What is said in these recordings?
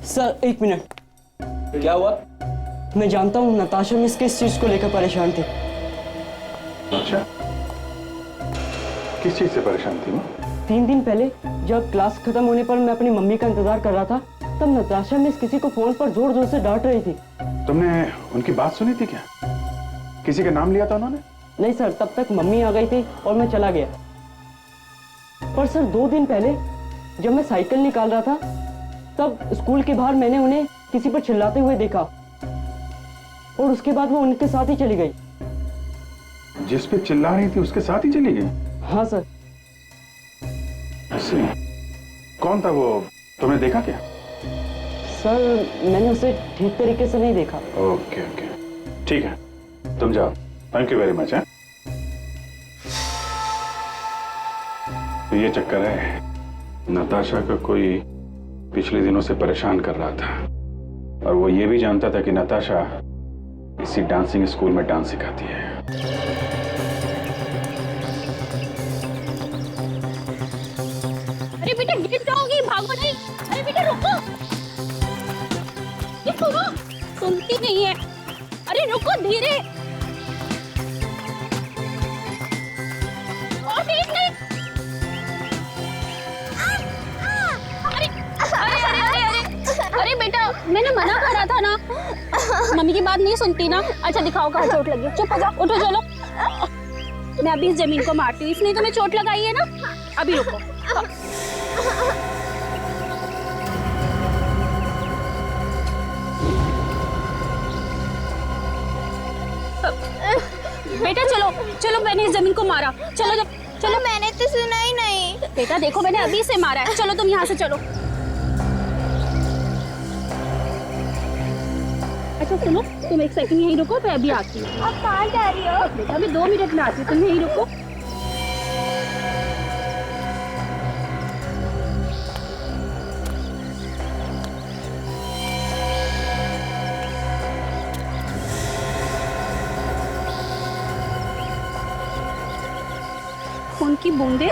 Sir एक minute. क्या हुआ? मैं जानता हूँ नताशा मिस किस चीज को लेकर परेशान थी। अच्छा, किस चीज से परेशान थी वो? 3 दिन पहले जब क्लास खत्म होने पर मैं अपनी मम्मी का इंतजार कर रहा था, तब नताशा मिस किसी को फोन पर जोर जोर से डांट रही थी। तुमने उनकी बात सुनी थी क्या? किसी का नाम लिया था उन्होंने? नहीं सर, तब तक मम्मी आ गई थी और मैं चला गया। पर सर 2 दिन पहले जब मैं साइकिल निकाल रहा था, तब स्कूल के बाहर मैंने उन्हें किसी पर चिल्लाते हुए देखा और उसके बाद वो उनके साथ ही चली गई। जिस पे चिल्ला रही थी उसके साथ ही चली गई? हाँ सर। ऐसे कौन था वो, तुमने देखा क्या? सर मैंने उसे ठीक तरीके से नहीं देखा। ओके ओके, ठीक है, तुम जाओ। Thank you very much. है तो ये चक्कर है, नताशा का कोई पिछले दिनों से परेशान कर रहा था और वो ये भी जानता था कि नताशा इसी डांसिंग स्कूल में डांस सिखाती है। अरे बेटा गिर जाओगी, भागो नहीं। अरे बेटा रुको, ये सुनो, सुनती नहीं है। अरे रुको, धीरे। और तेज नहीं। अरे अरे अरे अरे अरे अरे बेटा, मैंने मना करा था ना, मम्मी की बात नहीं सुनती ना। अच्छा दिखाओ कहाँ चोट लगी है। चुप हो जाओ, उठो चलो। मैं अभी इस जमीन को मारती हूँ, इसने तुम्हें चोट लगाई है ना। अभी रुको। बेटा चलो चलो, मैंने इस जमीन को मारा। चलो जब चलो। मैंने तो सुना ही नहीं। बेटा देखो, मैंने अभी से मारा है। चलो तुम यहाँ से चलो। अच्छा सुनो, तुम एक सेकंड यहीं रुको, मैं अभी आती हूँ। अब कहाँ जा रही हो? बेटा अभी 2 मिनट में आती हूँ, तुम यहीं रुको। खून की बूंदे।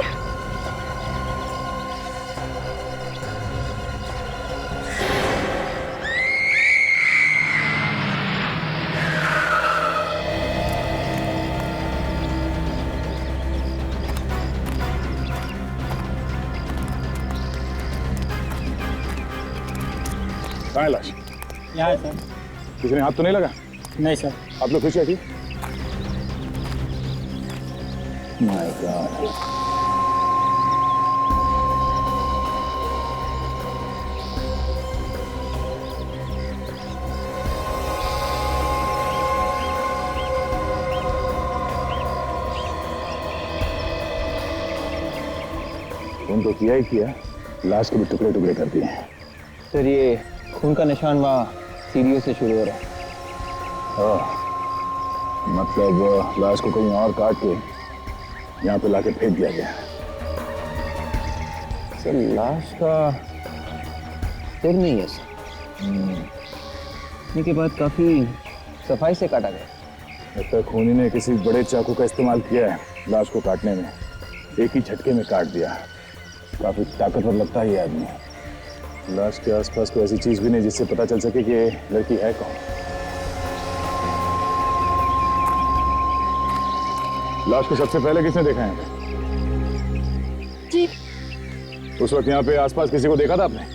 कहाँ है लाश? यहाँ है सर। किसी ने हाथ तो नहीं लगा? नहीं सर। आप लोग खुश है? My God. खून तो किया ही किया, लाश के भी टुकड़े टुकड़े कर दिए हैं। सर ये खून का निशान वहाँ सीढ़ियों से शुरू हो रहा है। मतलब लाश को कहीं और काट के यहाँ पे लाके फेंक दिया गया। सर लाश का सिर नहीं है सर, इसके बाद काफी सफाई से काटा गया। लगता है खूनी ने किसी बड़े चाकू का इस्तेमाल किया है लाश को काटने में। एक ही झटके में काट दिया। काफी ताकतवर लगता है ये आदमी। लाश के आसपास कोई ऐसी चीज भी नहीं जिससे पता चल सके कि ये लड़की है कौन। लाश को सबसे पहले किसने देखा है? जी उस वक्त यहाँ पे आसपास किसी को देखा था आपने?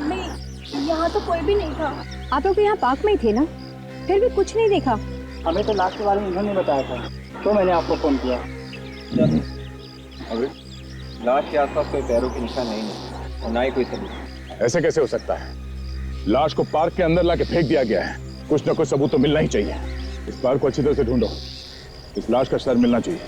नहीं, यहाँ तो कोई भी नहीं था। आप लोग यहाँ पार्क में ही थे ना, फिर भी कुछ नहीं देखा? हमें तो लाश के बारे में इन्होंने बताया था, तो मैंने आपको फोन किया। अभी लाश के आसपास कोई पैरों के निशान है ही नहीं और ना ही कोई सबूत। ऐसे कैसे हो सकता है? लाश को पार्क के अंदर लाके फेंक दिया गया है। कुछ ना कुछ सबूत तो मिलना ही चाहिए। इस पार्क को अच्छी तरह से ढूंढो, इस लाश का सर मिलना चाहिए।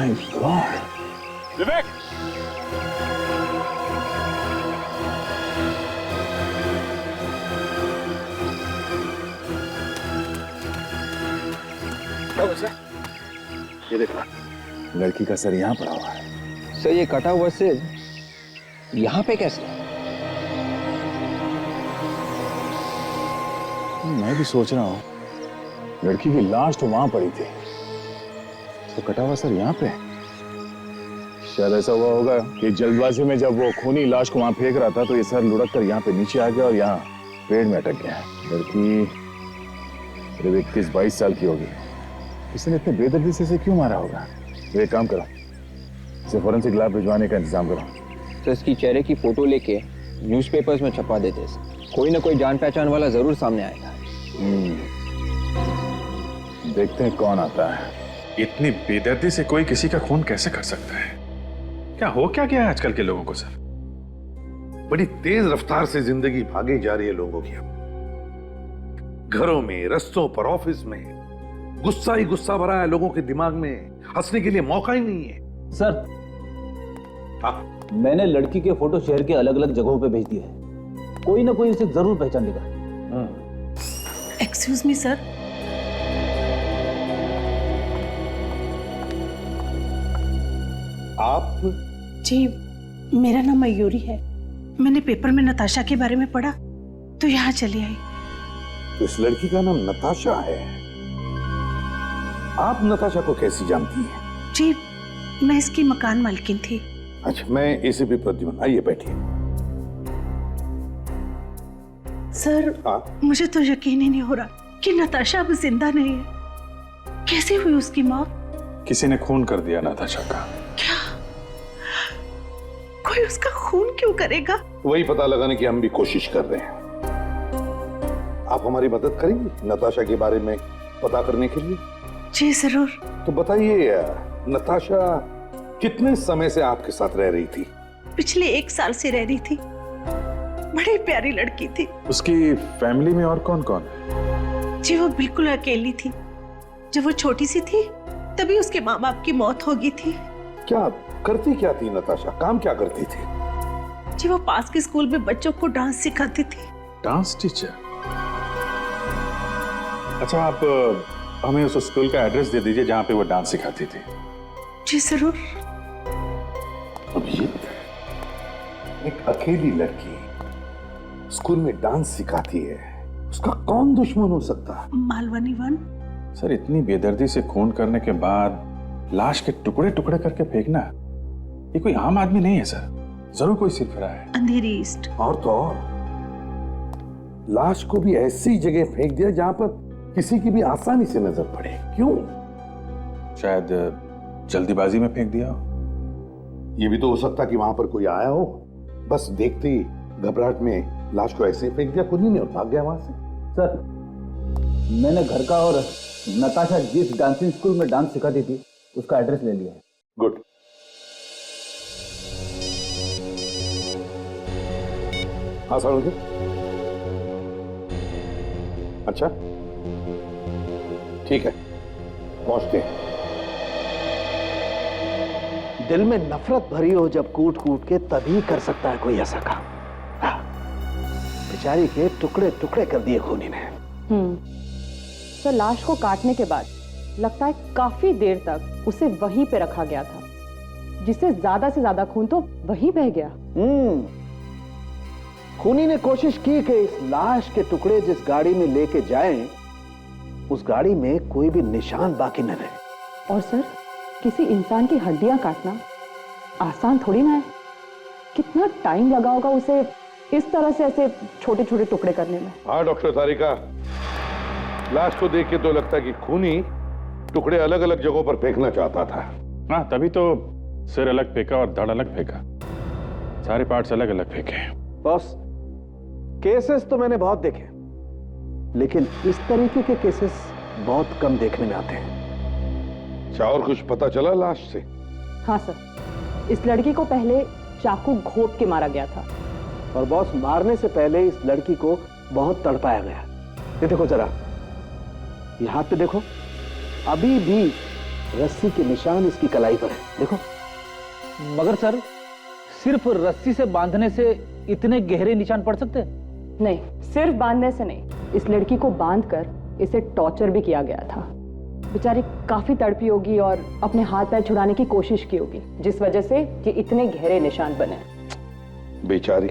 My God. विवेक, ये देखो, लड़की का सर यहाँ पड़ा हुआ है। सर ये कटा हुआ सिर यहाँ पे कैसे? मैं भी सोच रहा हूँ, लड़की की लाश तो वहां पड़ी थी, तो कटा हुआ सर यहाँ पे। शायद ऐसा हुआ होगा कि जल्दबाजी में जब वो खूनी लाश को वहां फेंक रहा था तो ये सर लुढ़क कर यहाँ पे नीचे आ गया और यहाँ पेड़ में अटक गया। लड़की करीब 21-22 साल की होगी। इसने इतने बेदर्दी से इसे क्यों मारा होगा? तो एक काम करो, इसे फॉरेंसिक लैब भिजवाने का इंतजाम करो। तो इसकी चेहरे की फोटो लेके न्यूज़पेपर्स में छपा देते। कोई ना कोई जान पहचान वाला जरूर सामने आएगा। देखते हैं कौन आता है। इतनी बेदर्दी से कोई किसी का खून कैसे कर सकता है? क्या हो क्या गया है आजकल के लोगों को सर? बड़ी तेज रफ्तार से जिंदगी भागी जा रही है लोगों की। घरों में, रस्तों पर, ऑफिस में गुस्सा ही गुस्सा भरा है लोगों के दिमाग में। हंसने के लिए मौका ही नहीं है। सर, हाँ, मैंने लड़की के फोटो शहर के अलग अलग जगहों पे भेज दिए हैं। कोई ना कोई इसे जरूर पहचान लेगा। एक्सक्यूज मी सर, आप? जी मेरा नाम मयूरी है। मैंने पेपर में नताशा के बारे में पढ़ा तो यहाँ चली आई। तो इस लड़की का नाम नताशा है। आप नताशा को कैसी जानती हैं? जी मैं इसकी मकान मालकिन थी। अच्छा, मैं एसीपी प्रद्युमन, आइए बैठिए। सर हाँ? मुझे तो यकीन ही नहीं हो रहा कि नताशा अब जिंदा नहीं है। कैसे हुई उसकी मौत? किसी ने खून कर दिया नताशा का। क्या कोई उसका खून क्यों करेगा? वही पता लगाने की हम भी कोशिश कर रहे हैं। आप हमारी मदद करेंगी नताशा के बारे में पता करने के लिए? जी जरूर। तो बताइए, नताशा कितने समय से आपके साथ रह रही थी? पिछले 1 साल से रह रही थी। बड़ी प्यारी लड़की थी। उसकी फैमिली में और कौन कौन है? जी वो बिल्कुल अकेली थी। जब वो छोटी सी थी तभी उसके माँ बाप की मौत हो गई थी। क्या करती क्या थी नताशा? काम क्या करती थी? जी वो पास के स्कूल में बच्चों को डांस सिखाती थी। Dance teacher? अच्छा, आप हमें उस स्कूल का एड्रेस दे दीजिए जहां पे वो डांस सिखाती थी। जी जरूर। अभिजीत, एक अकेली लड़की स्कूल में डांस सिखाती है, उसका कौन दुश्मन हो सकता है? मालवनी 1। सर, इतनी बेदर्दी से खून करने के बाद लाश के टुकड़े टुकड़े करके फेंकना, ये कोई आम आदमी नहीं है सर। जरूर कोई सिरफिरा है। अंधेरी ईस्ट। और तो और, लाश को भी ऐसी जगह फेंक दिया जहां पर किसी की भी आसानी से नजर पड़े। क्यों? शायद जल्दीबाजी में फेंक दिया हो। ये भी तो हो सकता कि वहां पर कोई आया हो, बस देखते ही घबराहट में लाश को ऐसे ही फेंक दिया खुद ही ने और भाग गया वहां से। सर, मैंने घर का और नताशा जिस डांसिंग स्कूल में डांस सिखाती थी उसका एड्रेस ले लिया है। गुड। हाँ सर। अच्छा ठीक है, पहुंचते हैं। दिल में नफरत भरी हो जब कूट कूट के, तभी कर सकता है कोई ऐसा काम। बेचारी के टुकड़े टुकड़े कर दिए खूनी ने। सर, लाश को काटने के बाद लगता है काफी देर तक उसे वहीं पे रखा गया था, जिससे ज्यादा से ज्यादा खून तो वहीं बह गया। खूनी ने कोशिश की कि इस लाश के टुकड़े जिस गाड़ी में लेके जाएं, उस गाड़ी में कोई भी निशान बाकी न रहे। और सर, किसी इंसान की हड्डियां काटना आसान थोड़ी ना है। कितना टाइम लगा होगा उसे इस तरह से ऐसे छोटे छोटे टुकड़े करने में। हाँ डॉक्टर तारिका, लाश को देख के तो लगता है कि खूनी टुकड़े अलग अलग जगहों पर फेंकना चाहता था। हाँ, तभी तो सिर अलग फेंका और धड़ अलग फेंका, सारे पार्ट्स अलग अलग फेंके। बॉस, केसेस तो मैंने बहुत देखे, लेकिन इस तरीके के केसेस बहुत कम देखने में आते हैं। अच्छा, और कुछ पता चला लाश से? हाँ सर, इस लड़की को पहले चाकू घोंप के मारा गया था। और बॉस, मारने से पहले इस लड़की को बहुत तड़पाया गया। ये देखो जरा, ये हाथ पे देखो, अभी भी रस्सी के निशान इसकी कलाई पर है, देखो। मगर सर, सिर्फ रस्सी से बांधने से इतने गहरे निशान पड़ सकते हैं? नहीं, सिर्फ बांधने से नहीं, इस लड़की को बांधकर इसे टॉर्चर भी किया गया था। बेचारी काफी तड़पी होगी और अपने हाथ पैर छुड़ाने की कोशिश की होगी, जिस वजह से ये इतने गहरे निशान बने। बेचारी,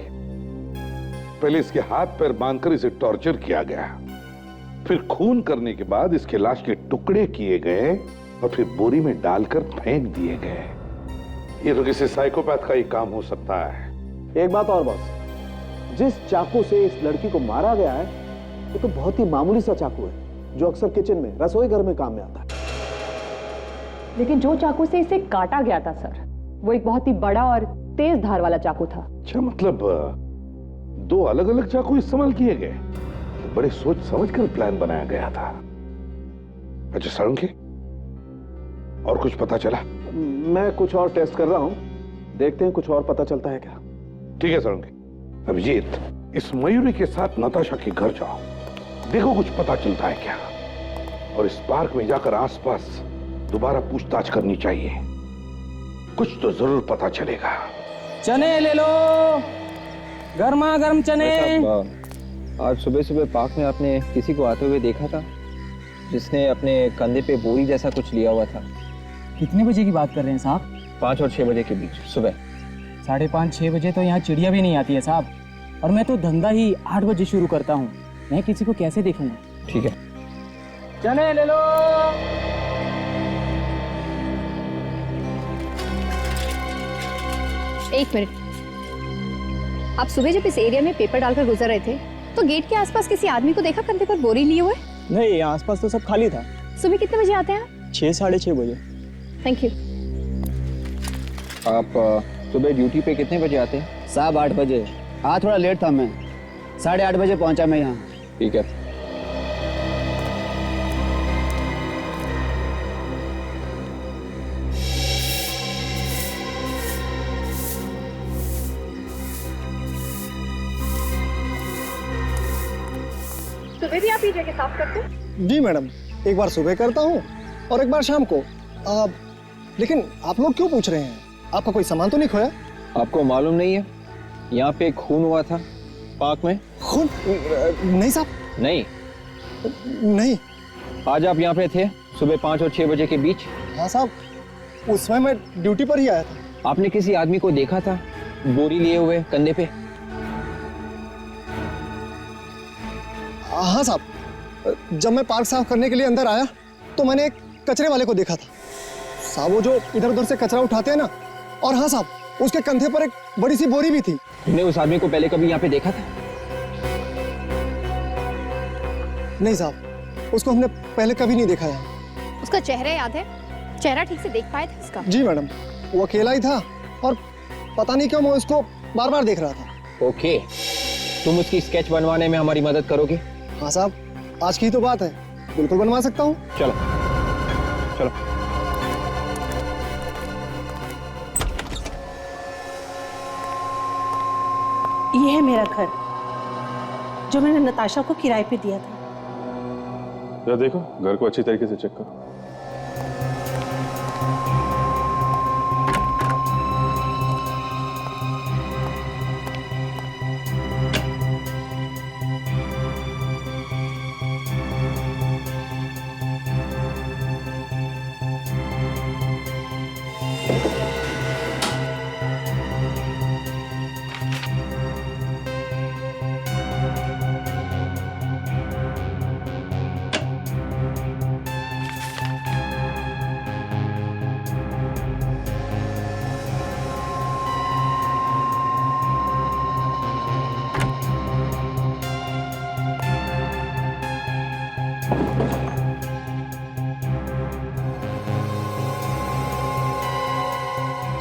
पहले इसके हाथ पैर बांधकर इसे टॉर्चर किया गया, फिर खून करने के बाद इसके लाश के टुकड़े किए गए और फिर बोरी में डालकर फेंक दिए गए। ये तो किसी साइकोपैथ का ही काम हो सकता है। एक बात और बॉस, जिस चाकू से इस लड़की को मारा गया है वो तो बहुत ही मामूली सा चाकू है, जो अक्सर किचन में, रसोई घर में काम में आता है। लेकिन जो चाकू से इसे काटा गया था सर, वो एक बहुत ही बड़ा और तेज धार वाला चाकू था। अच्छा, मतलब दो अलग अलग चाकू इस्तेमाल किए गए। तो बड़े सोच समझकर प्लान बनाया गया था। अच्छा सारंगी, और कुछ पता चला? मैं कुछ और टेस्ट कर रहा हूं, देखते हैं कुछ और पता चलता है क्या। ठीक है सारंगी। अभिजीत, इस मयूरी के साथ नताशा के घर जाओ, देखो कुछ पता चलता है क्या। और इस पार्क में जाकर आसपास दोबारा पूछताछ करनी चाहिए, कुछ तो जरूर पता चलेगा। चने ले लो, गर्मा गर्म चने। आज सुबह सुबह पार्क में आपने किसी को आते हुए देखा था, जिसने अपने कंधे पे बोरी जैसा कुछ लिया हुआ था? कितने बजे की बात कर रहे हैं साहब? 5 और 6 बजे के बीच सुबह। 5:30-6 बजे तो यहाँ चिड़िया भी नहीं आती है साहब, और मैं तो धंधा ही 8 बजे शुरू करता हूँ। मैं किसी को कैसे देखूंगा? ठीक है। चने ले लो। एक मिनट, आप सुबह जब इस एरिया में पेपर डालकर गुजर रहे थे तो गेट के आसपास किसी आदमी को देखा कंधे पर बोरी लिए हुए? नहीं, यहाँ आसपास तो सब खाली था। सुबह कितने बजे आते हैं? 6-6:30 बजे। Thank you. आप सुबह ड्यूटी पे कितने बजे आते हैं? साहब 8 बजे। आज थोड़ा लेट था, मैं 8:30 बजे पहुंचा मैं यहाँ। ठीक है। सुबह भी आप ये जगह साफ करते हैं? जी मैडम, एक बार सुबह करता हूँ और एक बार शाम को। लेकिन आप लोग क्यों पूछ रहे हैं? आपका कोई सामान तो नहीं खोया? आपको मालूम नहीं है यहाँ पे खून हुआ था पार्क में? खून? नहीं साहब। नहीं? नहीं। आज आप यहाँ पे थे सुबह 5 और 6 बजे के बीच? हाँ साहब, उस समय मैं ड्यूटी पर ही आया था। आपने किसी आदमी को देखा था बोरी लिए हुए कंधे पे? हाँ साहब, जब मैं पार्क साफ करने के लिए अंदर आया तो मैंने एक कचरे वाले को देखा था साहब, वो जो इधर उधर से कचरा उठाते हैं ना। और हाँ साहब, उसके कंधे पर एक बड़ी सी बोरी भी थी। तुमने उस आदमी को पहले कभी यहाँ पे देखा था? नहीं साहब, उसको हमने पहले कभी नहीं देखा है। उसका चेहरा याद है? चेहरा ठीक से देख पाए थे उसका? जी मैडम, वो अकेला ही था और पता नहीं क्यों मैं उसको बार बार देख रहा था। ओके, तुम उसकी स्केच बनवाने में हमारी मदद करोगे? हाँ साहब, आज की तो बात है, बिल्कुल बनवा सकता हूँ। चलो चलो। ये है मेरा घर, जो मैंने नताशा को किराए पे दिया था। जरा देखो, घर को अच्छी तरीके से चेक करो।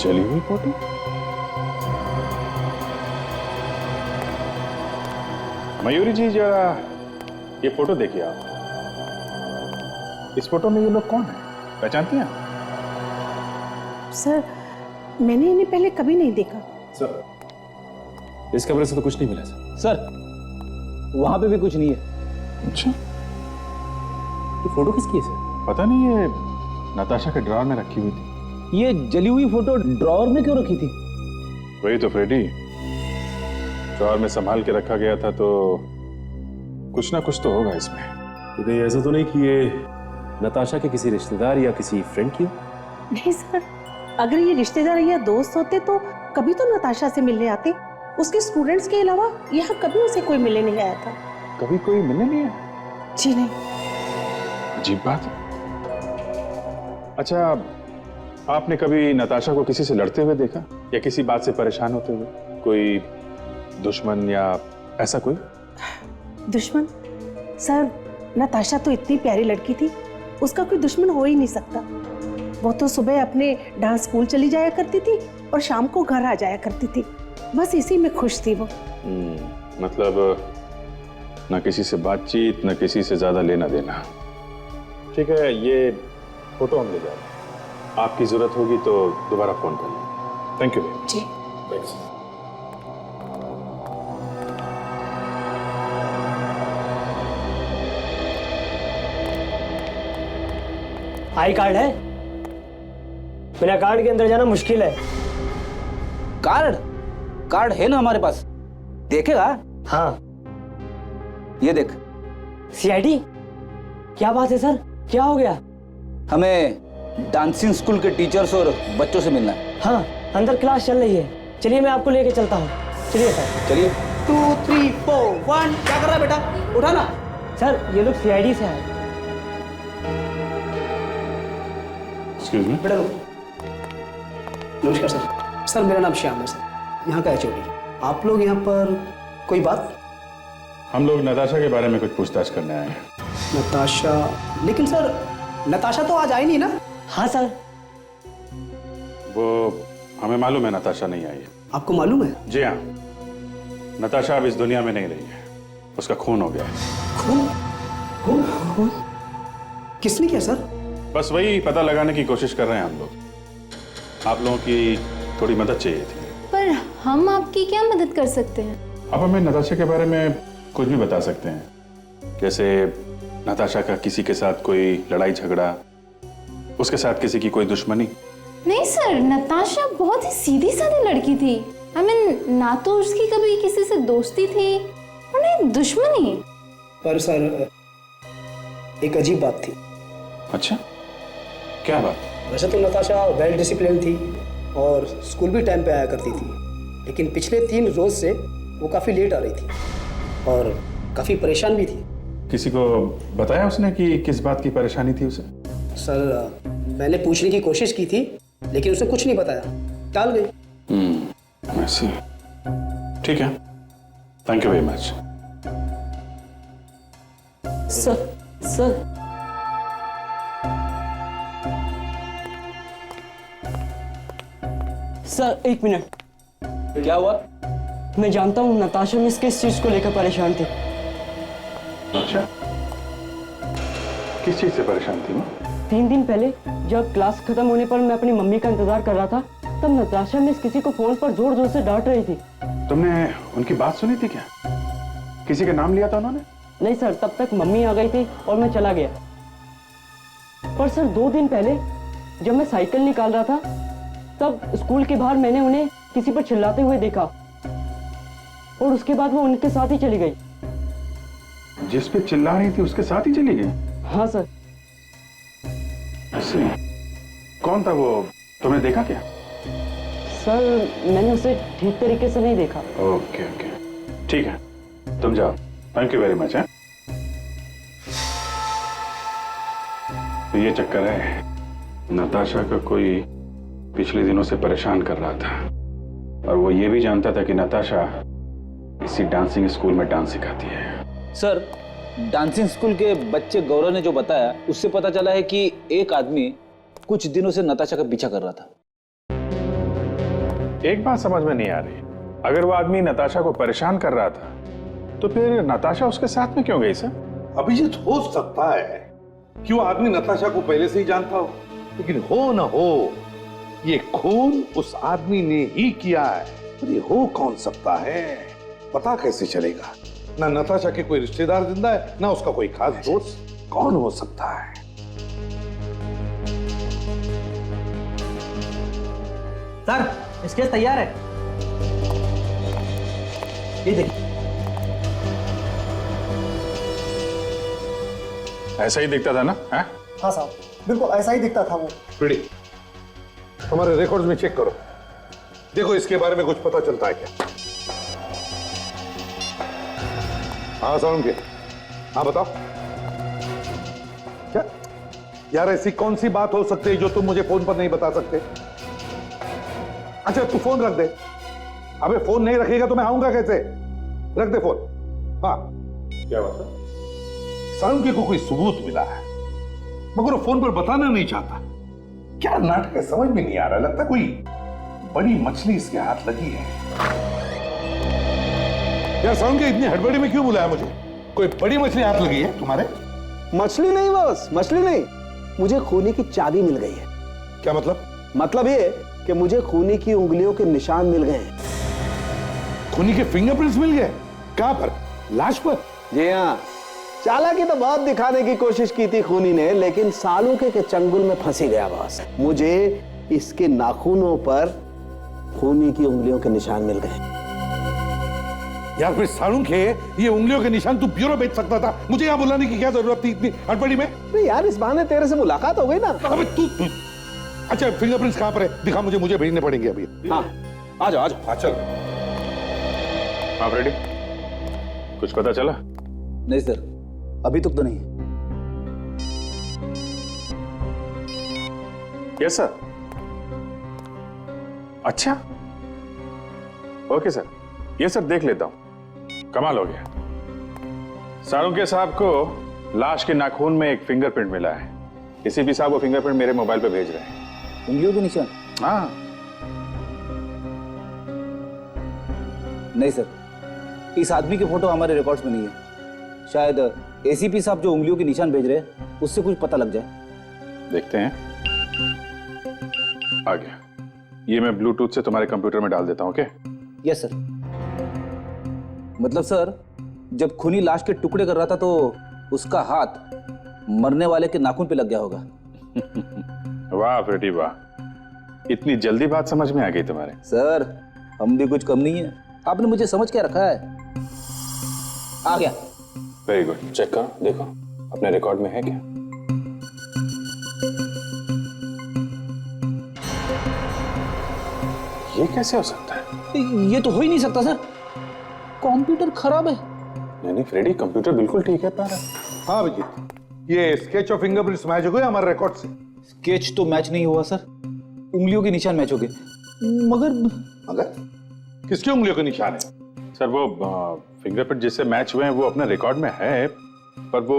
चली हुई फोटो? मयूरी जी, जरा ये फोटो देखिए आप। इस फोटो में ये लोग कौन है, पहचानती हैं? सर, मैंने इन्हें पहले कभी नहीं देखा। सर, इस कमरे से तो कुछ नहीं मिला सर, वहां पे भी कुछ नहीं है। अच्छा, ये फोटो किसकी है सर? पता नहीं, ये नताशा के ड्रॉअर में रखी हुई थी। ये जली हुई फोटो ड्रॉअर में क्यों रखी थी? वही तो फ्रेडी, ड्रॉअर में संभाल के रखा गया था, तो कुछ ना कुछ तो होगा इसमें। तो कहीं ऐसा तो नहीं कि ये नताशा के किसी रिश्तेदार या किसी फ्रेंड की हो? नहीं सर, अगर ये रिश्तेदार या दोस्त होते तो कभी तो नताशा से मिलने आते। उसके स्टूडेंट्स के अलावा यहाँ कभी उसे कोई मिलने नहीं आया था। कभी कोई मिलने नहीं आया? जी नहीं। अजीब बात। अच्छा, आपने कभी नताशा को किसी से लड़ते हुए देखा या किसी बात से परेशान होते हुए? कोई दुश्मन या ऐसा कोई? दुश्मन? सर, नताशा तो इतनी प्यारी लड़की थी, उसका कोई दुश्मन हो ही नहीं सकता। वो तो सुबह अपने डांस स्कूल चली जाया करती थी और शाम को घर आ जाया करती थी, बस इसी में खुश थी वो। मतलब ना किसी से बातचीत, ना किसी से ज्यादा लेना देना। ठीक है, ये फोटो हम ले जा रहे हैं। आपकी जरूरत होगी तो दोबारा फोन कर लें। Thank you ji. Thanks. I card है? बिना कार्ड के अंदर जाना मुश्किल है। कार्ड? कार्ड है ना हमारे पास, देखेगा? हाँ। ये देख। सीआईडी? क्या बात है सर, क्या हो गया? हमें डांसिंग स्कूल के टीचर्स और बच्चों से मिलना है। हाँ, अंदर क्लास चल रही है। चलिए मैं आपको लेके चलता हूँ। चलिए सर। चलिए। 2 3 4 1। क्या कर रहा है बेटा? उठा ना। सर, ये लोग सीआईडी से आए। Excuse me. बेटा रुको। नमस्कार सर। सर, मेरा नाम श्याम है सर, यहाँ का एचओडी। आप लोग यहाँ पर कोई बात? हम लोग नताशा के बारे में कुछ पूछताछ करने आए हैं। नताशा? लेकिन सर, नताशा तो आज आई नहीं ना? हाँ सर। वो हमें मालूम है नताशा नहीं आई है। आपको मालूम है? जी हाँ, नताशा अब इस दुनिया में नहीं रही है, उसका खून हो गया है। खून? खून? खून? किसने किया सर? बस वही पता लगाने की कोशिश कर रहे हैं हम लोग। आप लोगों की थोड़ी मदद चाहिए थी। पर हम आपकी क्या मदद कर सकते हैं? आप हमें नताशा के बारे में कुछ भी बता सकते हैं, जैसे नताशा का किसी के साथ कोई लड़ाई झगड़ा, उसके साथ किसी की कोई दुश्मनी? नहीं सर, नताशा बहुत ही सीधी सादी लड़की थी। I mean, ना तो उसकी कभी किसी से दोस्ती थी और नहीं दुश्मनी। पर सर, एक अजीब बात थी। अच्छा, क्या बात? वैसे तो नताशा वेल डिसिप्लिन थी और स्कूल भी टाइम पे आया करती थी, लेकिन पिछले 3 रोज से वो काफ़ी लेट आ रही थी और काफ़ी परेशान भी थी। किसी को बताया उसने कि किस बात की परेशानी थी उसे? सर, मैंने पूछने की कोशिश की थी, लेकिन उसने कुछ नहीं बताया, टाल गई। I see. ठीक है, thank you very much. Sir, sir. Sir, 1 minute. क्या हुआ? मैं जानता हूँ नताशा मिस किस चीज को लेकर परेशान थी। अच्छा, किस चीज से परेशान थी वो? 3 दिन पहले जब क्लास खत्म होने पर मैं अपनी मम्मी का इंतजार कर रहा था, तब नताशा मिस किसी को फोन पर जोर जोर से डांट रही थी। तुमने उनकी बात सुनी थी क्या? किसी का नाम लिया था उन्होंने? नहीं सर, तब तक मम्मी आ गई थी और मैं चला गया। पर सर, 2 दिन पहले जब मैं साइकिल निकाल रहा था, तब स्कूल के बाहर मैंने उन्हें किसी पर चिल्लाते हुए देखा और उसके बाद वो उनके साथ ही चली गई। जिस पे चिल्ला रही थी उसके साथ ही चली गई? हाँ सर। ऐसे? कौन था वो, तुमने देखा क्या? सर, मैंने उसे ठीक तरीके से नहीं देखा। ओके ओके, ठीक है, तुम जाओ। Thank you very much. है तो ये चक्कर है, नताशा का कोई पिछले दिनों से परेशान कर रहा था और वो ये भी जानता था कि नताशा इसी डांसिंग स्कूल में डांस सिखाती है। सर, डांसिंग स्कूल के बच्चे गौरव ने जो बताया, उससे पता चला है कि एक आदमी कुछ दिनों से नताशा का पीछा कर रहा था। एक बात समझ में नहीं आ रही, अगर वो आदमी नताशा को परेशान कर रहा था तो फिर नताशा उसके साथ में क्यों गई सर? अभिजीत, हो सकता है कि वो आदमी नताशा को पहले से ही जानता हो, लेकिन हो ना हो, ये खून उस आदमी ने ही किया है। पर ये हो कौन सकता है, पता कैसे चलेगा? ना नताशा के कोई रिश्तेदार जिंदा है, ना उसका कोई खास दोस्त। कौन हो सकता है? सर स्केच तैयार है, ये देखिए। ऐसा ही दिखता था ना? है? हाँ साहब, बिल्कुल ऐसा ही दिखता था वो। फ्रेडी, हमारे रिकॉर्ड्स में चेक करो, देखो इसके बारे में कुछ पता चलता है क्या। हाँ साउंड के, हाँ बताओ। क्या यार, ऐसी कौन सी बात हो सकती है जो तुम मुझे फोन पर नहीं बता सकते? अच्छा तू फोन रख दे। अबे फोन नहीं रखेगा तो मैं आऊंगा कैसे? रख दे फोन। हाँ क्या बात है? साउंड के को कोई सबूत मिला है मगर वो फोन पर बताना नहीं चाहता। क्या नाटक है समझ में नहीं आ रहा। लगता कोई बड़ी मछली इसके हाथ लगी है। यार साउंड के इतनी हड़बड़ी में क्यों बुलाया मुझे? कोई बड़ी मछली हाथ लगी है तुम्हारे? मछली नहीं बॉस, मछली नहीं, मुझे खूनी की चाबी मिल गई है। क्या मतलब? मतलब ये कि मुझे खूनी की उंगलियों के निशान मिल गए हैं। खूनी के फिंगरप्रिंट्स मिल गए? कहां पर? लाश पर? जी हाँ, चालाकी तो बहुत दिखाने की कोशिश की थी खूनी ने, लेकिन सालूके के चंगुल में फंसी गया बॉस। मुझे इसके नाखूनों पर खूनी की उंगलियों के निशान मिल गए। यार फिर सालूके ये उंगलियों के निशान तू ब्यूरो बेच सकता था, मुझे यहाँ बुलाने की क्या जरूरत थी इतनी हड़बड़ी में? नहीं यार, इस बहाने तेरे से मुलाकात हो गई ना। अबे तू अच्छा फिंगरप्रिंट्स कहां पर है? दिखा, मुझे भेजने पड़ेंगे अभी। हाँ आ जाओ हाँ चल। हाँ फ्रेडी, कुछ पता चला? नहीं सर, अभी तक तो नहीं। Yes sir. अच्छा ओके सर, ये सर देख लेता हूं। कमाल हो गया। सालूके साहब को लाश के नाखून में एक फिंगरप्रिंट मिला है। एसीपी साहब वो फिंगरप्रिंट मेरे मोबाइल पे भेज रहे हैं। उंगलियों के निशान? हाँ। नहीं सर, इस आदमी की फोटो हमारे रिकॉर्ड्स में नहीं है। शायद एसीपी साहब जो उंगलियों के निशान भेज रहे हैं उससे कुछ पता लग जाए। देखते हैं। आ गया, ये मैं ब्लूटूथ से तुम्हारे कंप्यूटर में डाल देता हूं। ओके? Yes sir. मतलब सर, जब खूनी लाश के टुकड़े कर रहा था तो उसका हाथ मरने वाले के नाखून पे लग गया होगा। वाह फ्रेडी वाह, इतनी जल्दी बात समझ में आ गई तुम्हारे। सर हम भी कुछ कम नहीं है, आपने मुझे समझ के रखा है। आ गया। वेरी गुड, चेक करो, देखो अपने रिकॉर्ड में है क्या। ये कैसे हो सकता है? ये तो हो ही नहीं सकता सर, कंप्यूटर खराब है। नहीं फ्रेडी, कंप्यूटर बिल्कुल ठीक है पारा। हाँ अभिजीत, ये स्केच और फिंगरप्रिंट्स मैच हो गए हमारे रिकॉर्ड से। स्केच तो मैच नहीं हुआ सर, उंगलियों के निशान मैच हो गए। मगर किसकी उंगलियों के निशान है? सर वो फिंगरप्रिंट जिससे मैच हुए हैं वो अपने रिकॉर्ड में है, पर वो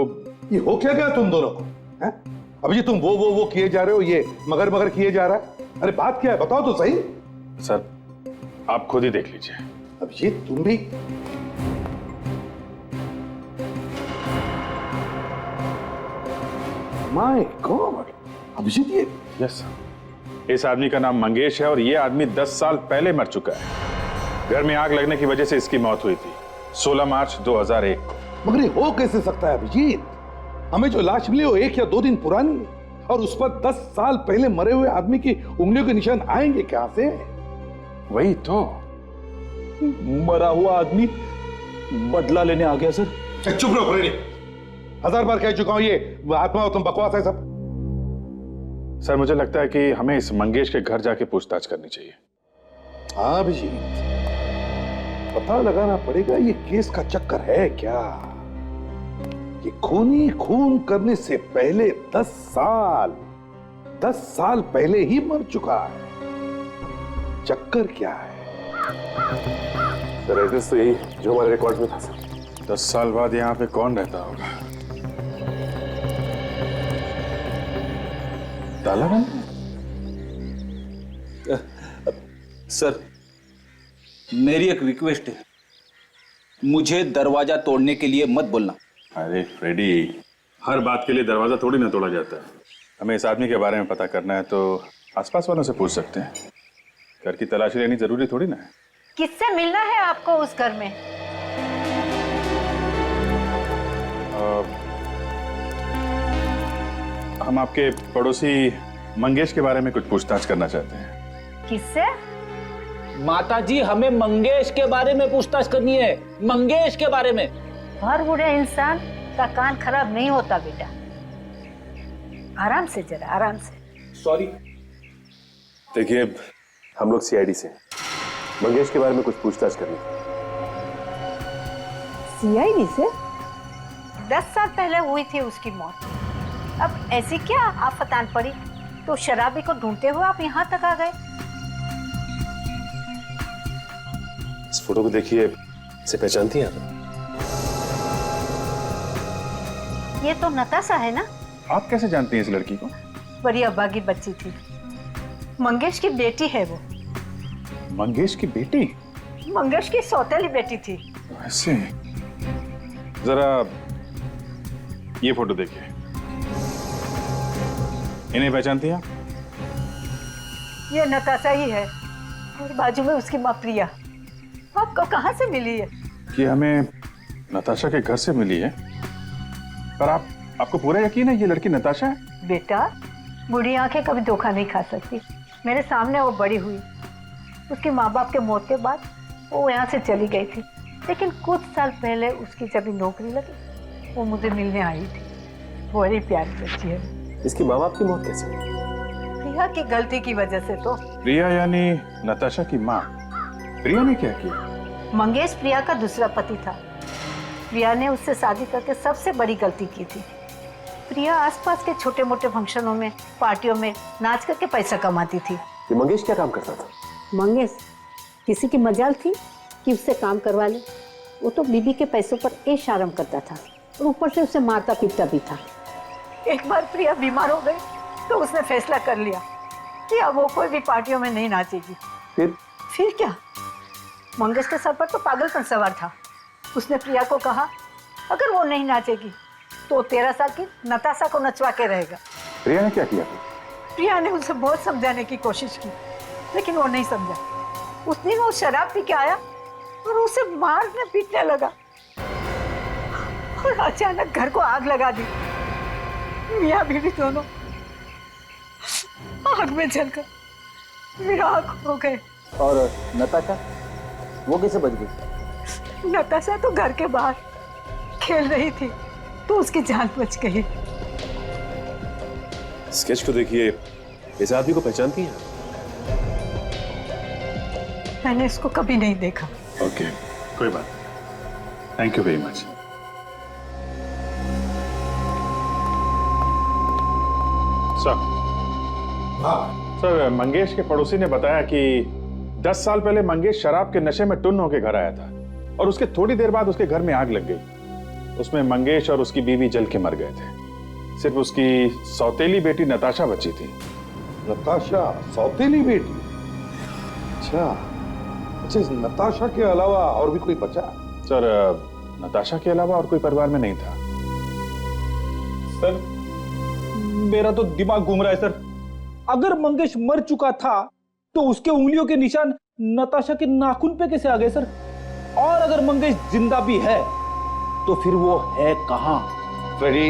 ये हो क्या गया तुम दोनों को? अभी तुम वो किए जा रहे हो, ये मगर किए जा रहा है। अरे बात क्या है बताओ तो सही। सर आप खुद ही देख लीजिए। अब ये तुम भी माय गॉड अभिजीत, ये यस, इस आदमी का नाम मंगेश है और ये आदमी 10 साल पहले मर चुका है। घर में आग लगने की वजह से इसकी मौत हुई थी 16 मार्च 2001 को। मगर ये हो कैसे सकता है अभिजीत? हमें जो लाश मिली वो 1 या 2 दिन पुरानी है और उस पर 10 साल पहले मरे हुए आदमी की उंगलियों के निशान आएंगे कहां से? वही तो, मरा हुआ आदमी बदला लेने आ गया सर। चुप रहो फ्रेडी, 1000 बार कह चुका हूं ये आत्मा तुम बकवास है सब। सर मुझे लगता है कि हमें इस मंगेश के घर जाके पूछताछ करनी चाहिए। हाँ अभिजीत, पता लगाना पड़ेगा ये केस का चक्कर है क्या। ये खूनी खून करने से पहले 10 साल पहले ही मर चुका है। चक्कर क्या है? सर एड्रेस तो यही जो हमारे रिकॉर्ड में था सर। 10 साल बाद यहाँ पे कौन रहता होगा? ताला बंद? सर मेरी एक रिक्वेस्ट है, मुझे दरवाजा तोड़ने के लिए मत बोलना। अरे फ्रेडी, हर बात के लिए दरवाजा थोड़ी ना तोड़ा जाता है। हमें इस आदमी के बारे में पता करना है तो आसपास वालों से पूछ सकते हैं। घर की तलाशी लेनी जरूरी थोड़ी ना है। किससे मिलना है आपको उस घर में? हम आपके पड़ोसी मंगेश के बारे में कुछ पूछताछ करना चाहते हैं। किससे? माताजी, हमें मंगेश के बारे में पूछताछ करनी है, मंगेश के बारे में। हर बुरे इंसान का कान खराब नहीं होता बेटा, आराम से जरा, आराम से। सॉरी। देखिए, हम लोग सीआईडी से हैं। मंगेश के बारे में कुछ पूछताछ करनी है। सीआईडी से? 10 साल पहले हुई थी उसकी मौत, अब ऐसी क्या आफतान पड़ी तो शराबी को ढूंढते हुए आप यहाँ तक आ गए? इस फोटो को देखिए, इसे पहचानती हैं आप? ये तो नताशा है ना? आप कैसे जानती हैं इस लड़की को? बड़ी अभागी बच्ची थी, मंगेश की बेटी है वो। मंगेश की बेटी? मंगेश की सौतेली बेटी थी। ऐसे? जरा ये फोटो देखिए, इन्हें पहचानती हैं? ये नताशा ही है और बाजू में उसकी माँ प्रिया। आपको कहाँ से मिली है? कि हमें नताशा के घर से मिली है, पर आपको पूरा यकीन है ये लड़की नताशा है? बेटा, बूढ़ी आंखें कभी धोखा नहीं खा सकती। मेरे सामने वो बड़ी हुई, उसके माँ बाप के मौत के बाद वो यहाँ से चली गई थी, लेकिन कुछ साल पहले उसकी जब नौकरी लगी वो मुझे मिलने आई थी। बड़ी प्यारी बच्ची है। इसके माँ बाप की मौत कैसे हुई? प्रिया की गलती की वजह से। तो प्रिया यानी नताशा की माँ? प्रिया ने क्या किया? मंगेश प्रिया का दूसरा पति था। प्रिया ने उससे शादी करके सबसे बड़ी गलती की थी। प्रिया आसपास के छोटे मोटे फंक्शनों में, पार्टियों में नाच करके पैसा कमाती थी। ये मंगेश क्या काम करता था? मंगेश किसी की मजाल थी कि उससे काम करवा ले। वो तो बीबी के पैसों पर ऐश आराम करता था और ऊपर से उसे मारता पीटता भी था। एक बार प्रिया बीमार हो गई तो उसने फैसला कर लिया कि अब वो कोई भी पार्टियों में नहीं नाचेगी। फिर क्या? मंगेश के सर पर तो पागलपन सवार था। उसने प्रिया को कहा अगर वो नहीं नाचेगी तो 13 साल की नताशा को नचवा के रहेगा। प्रिया ने क्या किया? प्रिया ने उसे बहुत समझाने की कोशिश की, लेकिन वो नहीं समझा। उस दिन वो शराब पी के आया और उसे मारने पीटने लगा और अचानक घर को आग लगा दी। मियां बीवी दोनों आग में जलकर विराग हो गए। और नताशा, वो कैसे बच गई? नताशा तो घर के बाहर खेल रही थी तो उसकी जान बच गई। स्केच को देखिए, इस आदमी को पहचानती हैं? मैंने इसको कभी नहीं देखा। ओके, कोई बात नहीं। Thank you very much. Sir, Mangesh के पड़ोसी ने बताया कि 10 साल पहले मंगेश शराब के नशे में टुन्न होकर घर आया था और उसके थोड़ी देर बाद उसके घर में आग लग गई। उसमें मंगेश और उसकी बीवी जल के मर गए थे। सिर्फ उसकी सौतेली बेटी नताशा बची थी। नताशा सौतेली बेटी? अच्छा, इस नताशा के अलावा और भी कोई बचा? सर, नताशा के अलावा और कोई परिवार में नहीं था। सर, मेरा तो दिमाग घूम रहा है सर। अगर मंगेश मर चुका था तो उसके उंगलियों के निशान नताशा के नाखून पे कैसे आ गए सर? और अगर मंगेश जिंदा भी है तो फिर वो है कहां? फ्रेडी,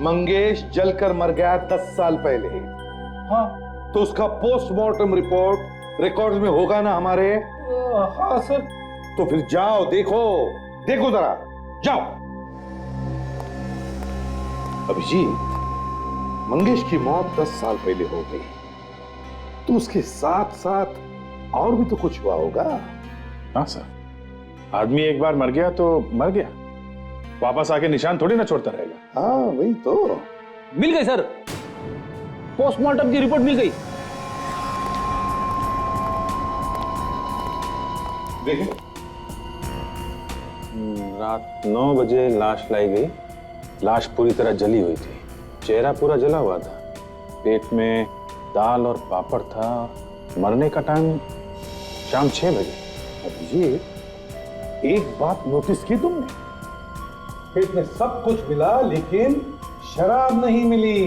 मंगेश जलकर मर गया 10 साल पहले। हाँ, तो उसका पोस्टमार्टम रिपोर्ट रिकॉर्ड्स में होगा ना हमारे? हाँ सर। तो फिर जाओ, देखो देखो जरा, जाओ। अभिजीत, मंगेश की मौत 10 साल पहले हो गई, तो उसके साथ साथ और भी तो कुछ हुआ होगा। हाँ सर, आदमी एक बार मर गया तो मर गया, वापस आके निशान थोड़ी ना छोड़ता रहेगा। हाँ वही तो। मिल गई सर, पोस्टमार्टम की रिपोर्ट मिल गई। देखिए, रात 9 बजे लाश लाई गई। लाश पूरी तरह जली हुई थी, चेहरा पूरा जला हुआ था, पेट में दाल और पापड़ था। मरने का टाइम शाम 6 बजे। अभिजीत, एक बात नोटिस की तुमने? पेट में सब कुछ मिला लेकिन शराब नहीं मिली।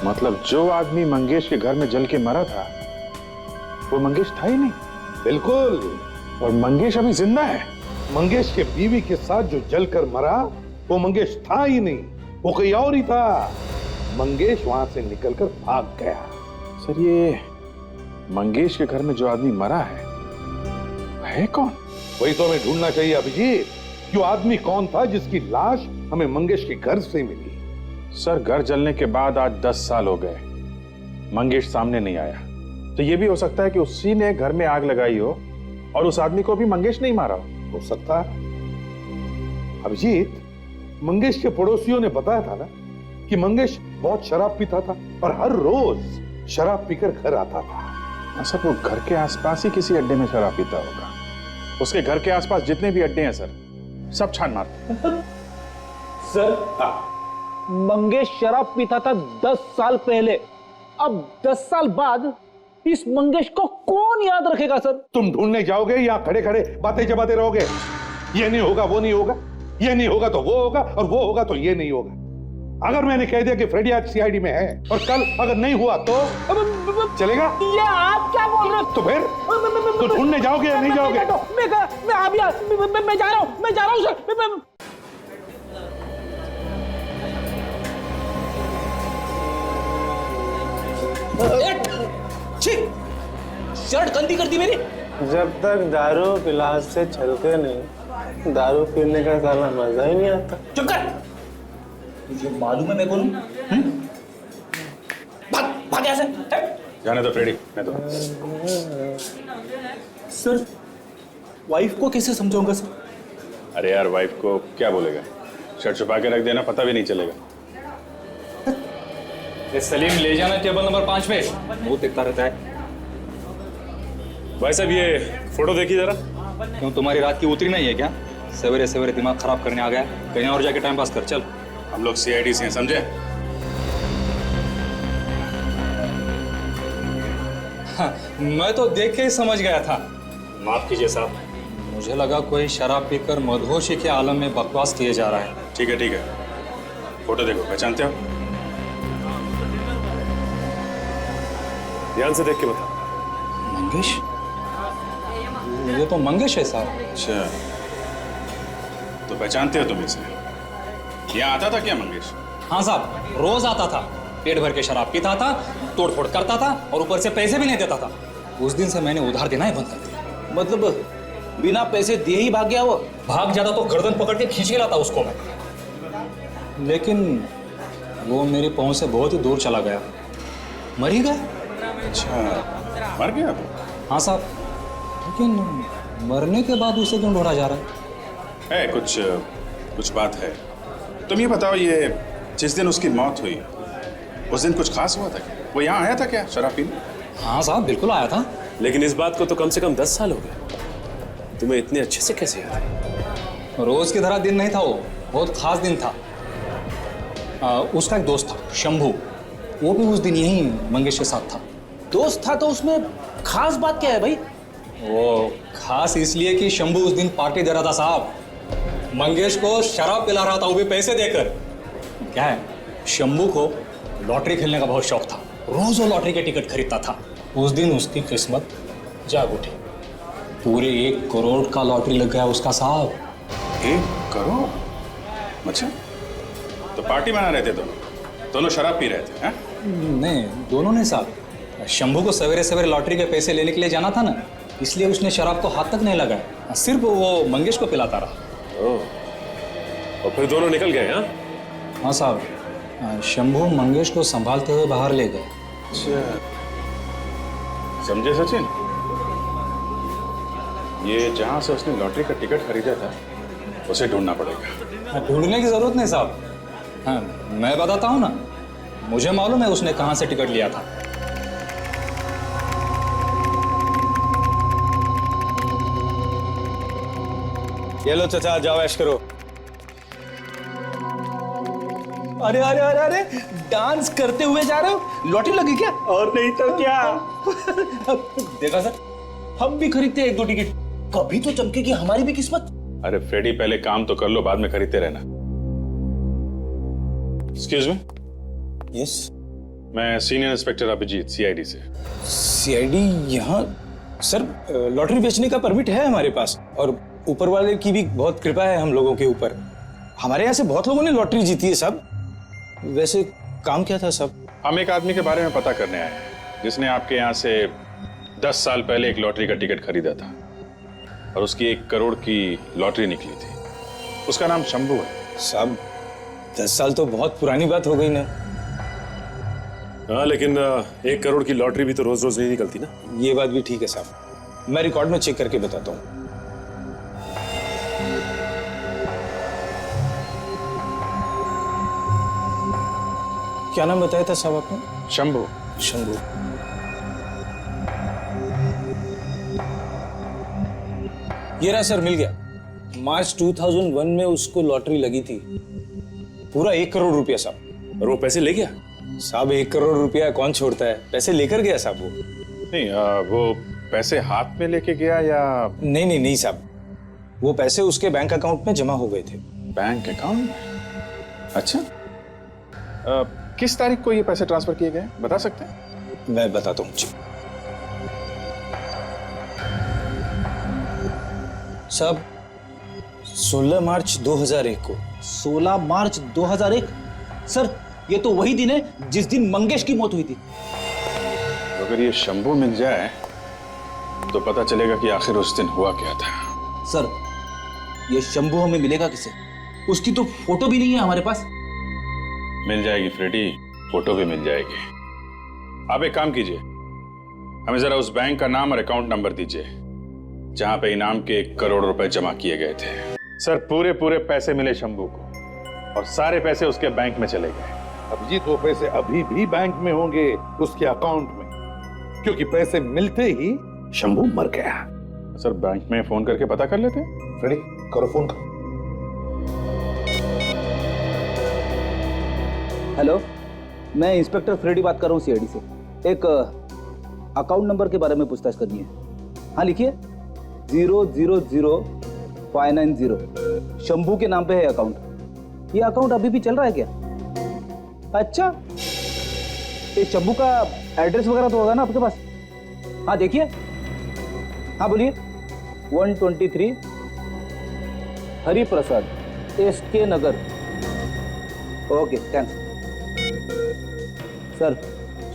मतलब जो आदमी मंगेश के घर में जल के मरा था वो मंगेश था ही नहीं। बिल्कुल। और मंगेश अभी जिंदा है। मंगेश के बीवी के साथ जो जलकर मरा वो मंगेश था ही नहीं, वो कोई और ही था। मंगेश वहां से निकलकर भाग गया। सर ये मंगेश के घर में जो आदमी मरा है कौन? वही तो हमें ढूंढना चाहिए अभिजीत, कि वो आदमी कौन था जिसकी लाश हमें मंगेश के घर से मिली। सर घर जलने के बाद आज 10 साल हो गए, मंगेश सामने नहीं आया, तो ये भी हो सकता है कि उसी ने घर में आग लगाई हो और उस आदमी को भी मंगेश नहीं मारा हो सकता है। अभिजीत, मंगेश के पड़ोसियों ने बताया था ना कि मंगेश बहुत शराब पीता था और हर रोज शराब पीकर घर आता था। सर वो घर के आसपास ही किसी अड्डे में शराब पीता होगा। उसके घर के आसपास जितने भी अड्डे हैं सर, सब छान मारते। सर मंगेश शराब पीता था 10 साल पहले, अब 10 साल बाद इस मंगेश को कौन याद रखेगा सर? तुम ढूंढने जाओगे या खड़े खड़े बातें जमाते रहोगे? ये नहीं होगा, वो नहीं होगा, ये नहीं होगा तो वो होगा, और वो होगा तो ये नहीं होगा। अगर मैंने कह दिया कि फ्रेडी आज सीआईडी में है और कल अगर नहीं हुआ तो चलेगा? ये आप क्या बोल रहे हो? तो फिर तो ढूंढने जाओगे या नहीं जाओगे? मैं जा रहा हूँ सर। शर्ट गंदी कर दी मेरी। जब तक दारू गिलास से छलके नहीं, दारू पीने का साला मजा ही नहीं आता। चुप कर। तुझे मालूम है मैं कौन हूं? भाग भाग यहाँ से। जाने दो फ्रेडी, मैं तो। सर वाइफ को कैसे समझाऊंगा सर? अरे यार वाइफ को क्या बोलेगा, शर्ट छुपा के रख देना, पता भी नहीं चलेगा। सलीम ले जाना टेबल नंबर 5 पे। मुंह देखता रहता है। भाई साहब ये फोटो देखिए जरा। क्यों तुम्हारी रात की उतरी नहीं है क्या? सवेरे सवेरे दिमाग खराब करने आ गया, कहीं और जाके टाइम पास कर। चल हम लोग सीआईडी से हैं, समझे? हाँ, मैं तो देख के ही समझ गया था। माफ कीजिए साहब, मुझे लगा कोई शराब पीकर मदहोशी के आलम में बकवास किए जा रहा है। ठीक है, फोटो देखो, पहचानते हो? ध्यान से देख के बता। मंगेश? ये तो मंगेश है साहब। अच्छा, तो पहचानते हो तुम इसे? यहाँ आता था क्या मंगेश? हाँ साहब, रोज आता था, पेट भर के शराब पीता था, तोड़फोड़ करता था और ऊपर से पैसे भी नहीं देता था। उस दिन से मैंने उधार देना ही बंद कर दिया। मतलब बिना पैसे दिए ही भाग गया वो? भाग जाता तो गर्दन पकड़ के खींच के लाता उसको मैं, लेकिन वो मेरी पहुंच से बहुत ही दूर चला गया, मर ही गया। अच्छा, मर गया वो? हाँ साहब, लेकिन मरने के बाद उसे क्यों ढूंढा जा रहा है? कुछ बात है। तुम ये बताओ, ये जिस दिन उसकी मौत हुई उस दिन कुछ खास हुआ था क्या? वो यहाँ आया था क्या शराब पीने? हाँ साहब, बिल्कुल आया था। लेकिन इस बात को तो कम से कम 10 साल हो गए, तुम्हें इतने अच्छे से कैसे याद है? रोज की तरह दिन नहीं था वो, बहुत खास दिन था। उसका एक दोस्त था शंभू, वो भी उस दिन यही मंगेश के साथ था। दोस्त था तो उसमें खास बात क्या है भाई? वो खास इसलिए कि शंभू उस दिन पार्टी दे रहा था साहब, मंगेश को शराब पिला रहा था, वो भी पैसे देकर। क्या है, शंभू को लॉटरी खेलने का बहुत शौक था, रोज वो लॉटरी के टिकट खरीदता था। उस दिन उसकी किस्मत जाग उठी, पूरे 1 करोड़ का लॉटरी लग गया उसका साहब। 1 करोड़? अच्छा, तो पार्टी मना रहे थे दोनों शराब पी रहे थे? हैं? नहीं, दोनों नहीं साहब। शंभू को सवेरे सवेरे लॉटरी के पैसे लेने के लिए जाना था ना, इसलिए उसने शराब को हाथ तक नहीं लगाया, सिर्फ वो मंगेश को पिलाता रहा। और फिर दोनों निकल गए? हाँ साहब, शंभू मंगेश को संभालते हुए बाहर ले गए। अच्छा, समझे सचिन? ये जहां से उसने लॉटरी का टिकट खरीदा था उसे ढूंढना पड़ेगा। ढूंढने की जरूरत नहीं साहब, हाँ मैं बताता हूँ ना, मुझे मालूम है उसने कहां से टिकट लिया था। ये लो चाचा, जाओ ऐश करो। अरे अरे अरे अरे, डांस करते हुए जा रहे हो? लॉटरी लगी क्या? और नहीं तो क्या। देखा सर, हम भी खरीदते 1-2 टिकट, कभी तो चमकेगी हमारी भी किस्मत। अरे फ्रेडी, पहले काम तो कर लो, बाद में खरीदते रहना। Excuse me. यस, मैं सीनियर इंस्पेक्टर अभिजीत, सीआईडी से। सीआईडी यहाँ? सर लॉटरी बेचने का परमिट है हमारे पास, और ऊपर वाले की भी बहुत कृपा है हम लोगों के ऊपर। हमारे यहाँ से बहुत लोगों ने लॉटरी जीती है साहब। वैसे काम क्या था साहब? हम एक आदमी के बारे में पता करने आए हैं जिसने आपके यहाँ से 10 साल पहले एक लॉटरी का टिकट खरीदा था और उसकी 1 करोड़ की लॉटरी निकली थी। उसका नाम शंभू है। साहब 10 साल तो बहुत पुरानी बात हो गई ना। हाँ, लेकिन 1 करोड़ की लॉटरी भी तो रोज रोज नहीं निकलती ना। ये बात भी ठीक है साहब, मैं रिकॉर्ड में चेक करके बताता हूँ। क्या नाम बताया था साहब आपने? शंभू। शंभू। ये रहा सर, मिल गया। मार्च 2001 में उसको लॉटरी लगी थी, पूरा 1 करोड़ रुपया साहब। और वो पैसे ले गया? साहब 1 करोड़ रुपया कौन छोड़ता है, पैसे लेकर गया साहब वो। नहीं, वो पैसे हाथ में लेके गया या? नहीं साहब, वो पैसे उसके बैंक अकाउंट में जमा हो गए थे। Bank account? अच्छा, किस तारीख को ये पैसे ट्रांसफर किए गए बता सकते हैं? मैं बताता हूँ जी। साहब 16 मार्च 2001 को। 16 मार्च 2001? सर ये तो वही दिन है जिस दिन मंगेश की मौत हुई थी। अगर ये शंभू मिल जाए तो पता चलेगा कि आखिर उस दिन हुआ क्या था। सर ये शंभू हमें मिलेगा किसे? उसकी तो फोटो भी नहीं है हमारे पास। मिल जाएगी फ्रेडी, फोटो भी मिल जाएगी। आप एक काम कीजिए, हमें जरा उस बैंक का नाम और अकाउंट नंबर दीजिए जहां पे इनाम के 1 करोड़ रुपए जमा किए गए थे। सर पूरे पैसे मिले शंभू को और सारे पैसे उसके बैंक में चले गए। अभिजीत वो पैसे अभी भी बैंक में होंगे उसके अकाउंट में, क्योंकि पैसे मिलते ही शंभू मर गया। सर बैंक में फोन करके पता कर लेते? फ्रेडी करो फोन करो। हेलो, मैं इंस्पेक्टर फ्रेडी बात कर रहा हूँ सीआईडी से। एक अकाउंट नंबर के बारे में पूछताछ करनी है। हाँ लिखिए 000590। शंभू के नाम पे है अकाउंट। ये अकाउंट अभी भी चल रहा है क्या? अच्छा, ये शंभू का एड्रेस वगैरह तो होगा ना आपके पास? हाँ देखिए, हाँ बोलिए। 123 Hariprasad SK Nagar. Okay thanks. Sir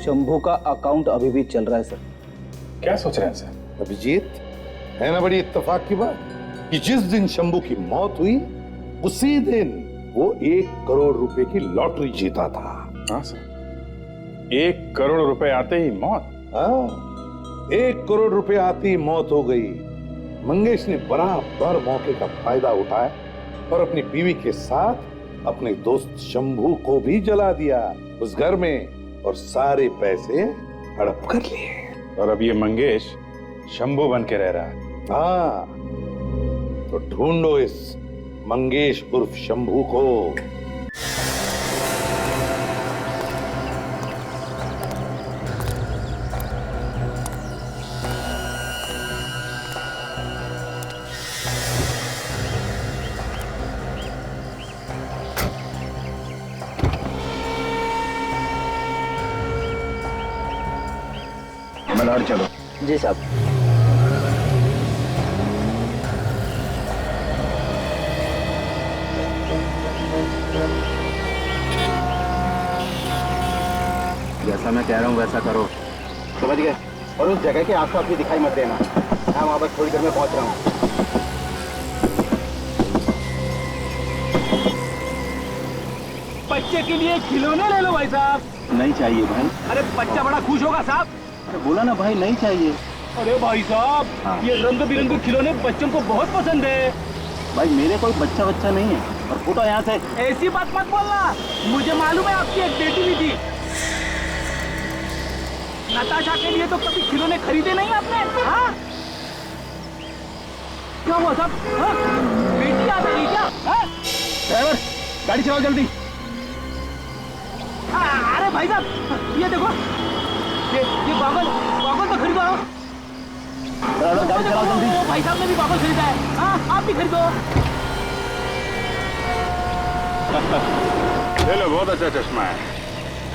Shambhu का अकाउंट अभी भी चल रहा है सर। क्या सोच रहे हैं सर? अभिजीत, है ना बड़ी इत्तेफाक की बात कि जिस दिन शंभू की मौत हुई उसी दिन वो 1 करोड़ रुपए की लॉटरी जीता था। हाँ सर, 1 करोड़ रुपए आते ही मौत? हाँ, 1 करोड़ रुपए आते ही मौत हो गई। मंगेश ने बराबर मौके का फायदा उठाया और अपनी बीवी के साथ अपने दोस्त शंभू को भी जला दिया उस घर में और सारे पैसे हड़प कर लिए। और अब ये मंगेश शंभू बन के रह रहा है। हाँ, तो ढूंढो इस मंगेश उर्फ शंभू को। मल्हार चलो। जी साहब। जैसा मैं कह रहा हूँ वैसा करो। समझ गए? और उस जगह के आसपास भी दिखाई मत देना। मैं वहां बस थोड़ी देर में पहुंच रहा हूँ। बच्चे के लिए खिलौने ले लो भाई साहब। नहीं चाहिए भाई। अरे बच्चा बड़ा खुश होगा साहब। तो बोला ना भाई नहीं चाहिए। अरे भाई साहब, हाँ। ये रंग बिरंगे खिलौने बच्चों को बहुत पसंद है। भाई मेरे कोई बच्चा नहीं है और फोटो यहाँ से। ऐसी बात मत बोलना, मुझे मालूम है आपकी एक बेटी भी थी। नताशा के लिए तो कभी खिलौने खरीदे नहीं आपने? हाँ? क्या हुआ साहब? हाँ? बेटी आ गई क्या? हाँ? ड्राइवर गाड़ी चलाओ जल्दी। अरे भाई साहब ये देखो, ये गॉगल तो खरीदो। गाड़ी चलाओ जल्दी। भाई साहब ने भी गॉगल खरीदा है। हाँ आप भी खरीदो। ले लो, बहुत अच्छा चश्मा है।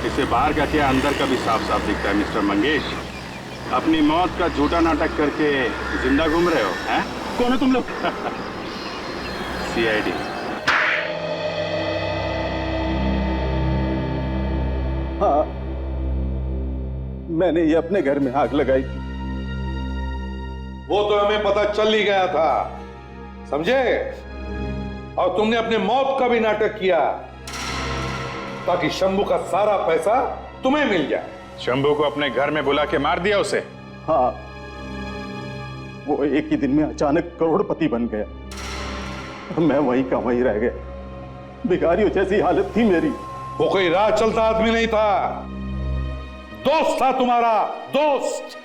इससे बाहर का क्या अंदर का भी साफ साफ दिखता है। मिस्टर मंगेश, अपनी मौत का झूठा नाटक करके जिंदा घूम रहे हो हैं? कौन है तुम लोग? सीआईडी। हाँ, मैंने ये अपने घर में आग लगाई थी। वो तो हमें पता चल ही गया था, समझे? और तुमने अपने मौत का भी नाटक किया ताकि शंभू का सारा पैसा तुम्हें मिल जाए। शंभू को अपने घर में बुला के मार दिया उसे? हाँ, वो एक ही दिन में अचानक करोड़पति बन गया। मैं वहीं का वहीं रह गया। भिखारियों जैसी हालत थी मेरी। वो कोई राह चलता आदमी नहीं था, दोस्त था तुम्हारा, दोस्त।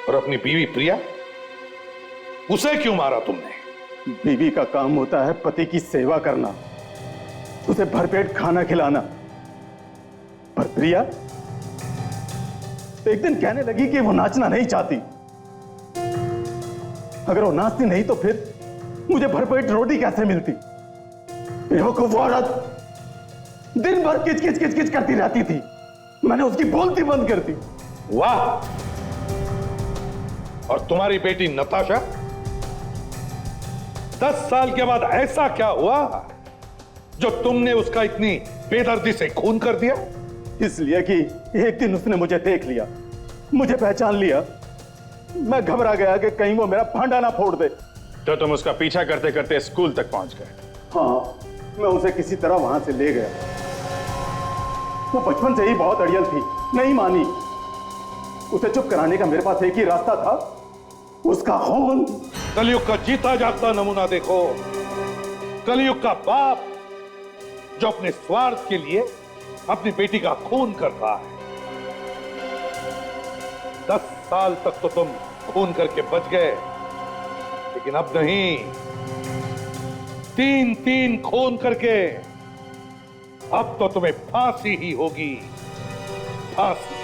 और अपनी बीवी प्रिया, उसे क्यों मारा तुमने? बीवी का काम होता है पति की सेवा करना, उसे भरपेट खाना खिलाना। पर प्रिया एक दिन कहने लगी कि वो नाचना नहीं चाहती। अगर वो नाचती नहीं तो फिर मुझे भरपेट रोटी कैसे मिलती? बेवकूफ औरत, दिन भर किच किच किच किच करती रहती थी। मैंने उसकी बोलती बंद कर दी। वाह! और तुम्हारी बेटी नताशा, 10 साल के बाद ऐसा क्या हुआ जो तुमने उसका इतनी बेदर्दी से खून कर दिया? इसलिए कि एक दिन उसने मुझे देख लिया, मुझे पहचान लिया। मैं घबरा गया कि कहीं वो मेरा भांडा ना फोड़ दे। तो तुम उसका पीछा करते करते स्कूल तक पहुंच गए? हाँ, मैं उसे किसी तरह वहां से ले गया। वो बचपन से ही बहुत अड़ियल थी, नहीं मानी। उसे चुप कराने का मेरे पास एक ही रास्ता था, उसका खून। कलयुग का जीता जागता नमूना देखो, कलयुग का बाप जो अपने स्वार्थ के लिए अपनी बेटी का खून कर रहा है। 10 साल तक तो तुम खून करके बच गए, लेकिन अब नहीं। 3-3 खून करके अब तो तुम्हें फांसी ही होगी, फांसी।